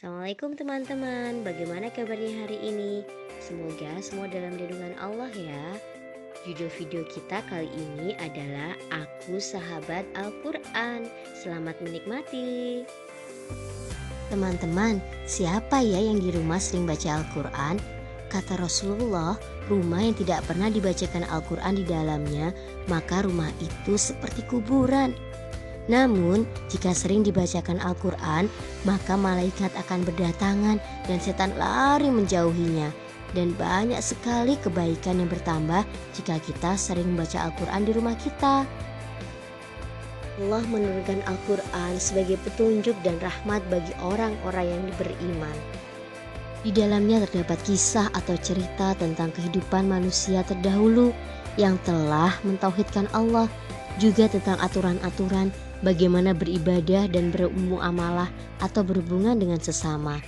Assalamualaikum teman-teman, bagaimana kabarnya hari ini? Semoga semua dalam lindungan Allah ya. Judul video kita kali ini adalah Aku Sahabat Al-Quran. Selamat menikmati. Teman-teman, siapa ya yang di rumah sering baca Al-Quran? Kata Rasulullah, rumah yang tidak pernah dibacakan Al-Quran di dalamnya, maka rumah itu seperti kuburan. Namun, jika sering dibacakan Al-Quran, maka malaikat akan berdatangan dan setan lari menjauhinya. Dan banyak sekali kebaikan yang bertambah jika kita sering membaca Al-Quran di rumah kita. Allah menurunkan Al-Quran sebagai petunjuk dan rahmat bagi orang-orang yang beriman. Di dalamnya terdapat kisah atau cerita tentang kehidupan manusia terdahulu yang telah mentauhidkan Allah, juga tentang aturan-aturan bagaimana beribadah dan bermuamalah atau berhubungan dengan sesama.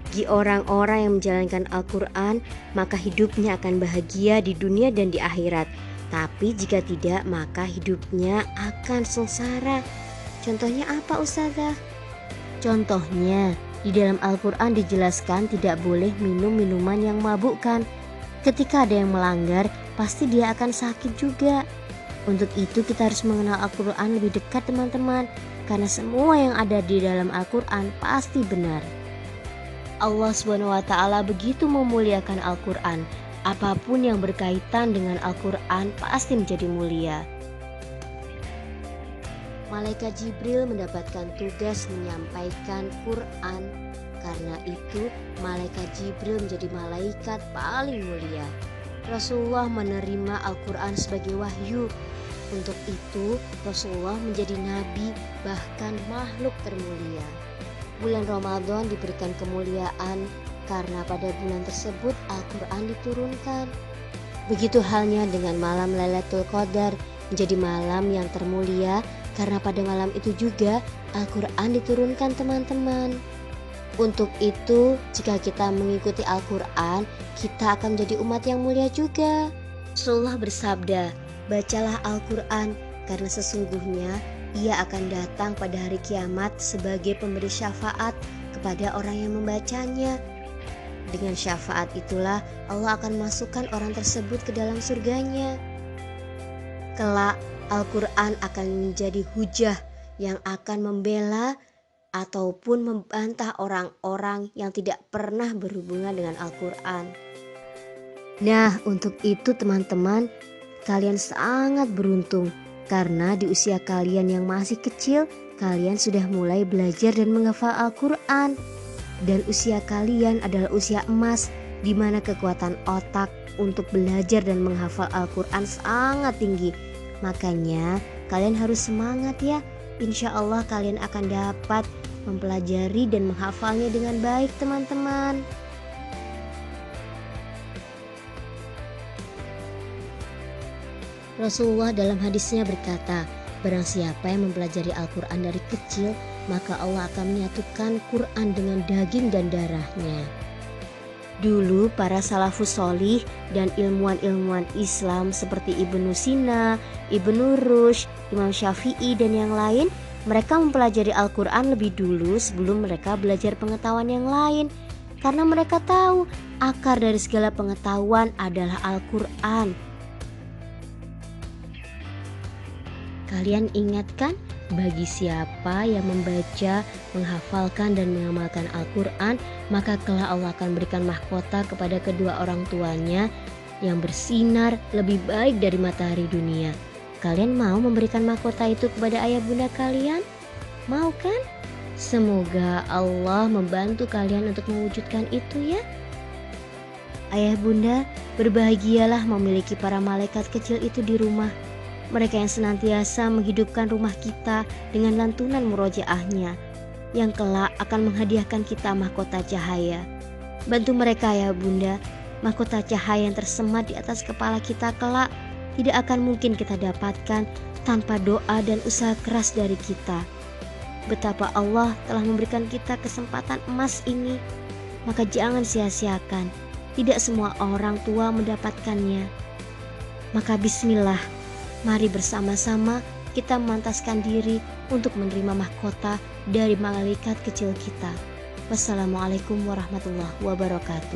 Bagi orang-orang yang menjalankan Al-Quran, maka hidupnya akan bahagia di dunia dan di akhirat. Tapi jika tidak, maka hidupnya akan sengsara. Contohnya apa, Ustazah? Contohnya, di dalam Al-Quran dijelaskan tidak boleh minum minuman yang memabukkan. Ketika ada yang melanggar, pasti dia akan sakit juga. Untuk itu kita harus mengenal Al-Quran lebih dekat teman-teman, karena semua yang ada di dalam Al-Quran pasti benar. Allah SWT begitu memuliakan Al-Quran, apapun yang berkaitan dengan Al-Quran pasti menjadi mulia. Malaikat Jibril mendapatkan tugas menyampaikan Quran, karena itu malaikat Jibril menjadi malaikat paling mulia. Rasulullah menerima Al-Quran sebagai wahyu. Untuk itu Rasulullah menjadi nabi, bahkan makhluk termulia. Bulan Ramadan diberikan kemuliaan karena pada bulan tersebut Al-Quran diturunkan. Begitu halnya dengan malam Lailatul Qadar menjadi malam yang termulia karena pada malam itu juga Al-Quran diturunkan teman-teman. Untuk itu, jika kita mengikuti Al-Quran, kita akan menjadi umat yang mulia juga. Rasulullah bersabda, bacalah Al-Quran karena sesungguhnya ia akan datang pada hari kiamat sebagai pemberi syafaat kepada orang yang membacanya. Dengan syafaat itulah Allah akan masukkan orang tersebut ke dalam surganya. Kelak Al-Quran akan menjadi hujah yang akan membela ataupun membantah orang-orang yang tidak pernah berhubungan dengan Al-Quran. Nah, untuk itu teman-teman, kalian sangat beruntung karena di usia kalian yang masih kecil, kalian sudah mulai belajar dan menghafal Al-Quran. Dan usia kalian adalah usia emas, di mana kekuatan otak untuk belajar dan menghafal Al-Quran sangat tinggi. Makanya kalian harus semangat ya. Insya Allah kalian akan dapat mempelajari dan menghafalnya dengan baik teman-teman. Rasulullah dalam hadisnya berkata, barang siapa yang mempelajari Al-Quran dari kecil, maka Allah akan menyatukan Quran dengan daging dan darahnya. Dulu para salafus solih dan ilmuwan-ilmuwan Islam seperti Ibnu Sina, Ibnu Rushd, Imam Syafi'i dan yang lain, mereka mempelajari Al-Quran lebih dulu sebelum mereka belajar pengetahuan yang lain. Karena mereka tahu akar dari segala pengetahuan adalah Al-Quran. Kalian ingat kan? Bagi siapa yang membaca, menghafalkan dan mengamalkan Al-Quran, maka kelak Allah akan berikan mahkota kepada kedua orang tuanya yang bersinar lebih baik dari matahari dunia. Kalian mau memberikan mahkota itu kepada ayah bunda kalian? Mau kan? Semoga Allah membantu kalian untuk mewujudkan itu ya. Ayah bunda, berbahagialah memiliki para malaikat kecil itu di rumah. Mereka yang senantiasa menghidupkan rumah kita dengan lantunan murojaahnya, yang kelak akan menghadiahkan kita mahkota cahaya. Bantu mereka ya bunda, mahkota cahaya yang tersemat di atas kepala kita kelak tidak akan mungkin kita dapatkan tanpa doa dan usaha keras dari kita. Betapa Allah telah memberikan kita kesempatan emas ini, maka jangan sia-siakan. Tidak semua orang tua mendapatkannya. Maka bismillah, mari bersama-sama kita memantaskan diri untuk menerima mahkota dari malaikat kecil kita. Wassalamualaikum warahmatullahi wabarakatuh.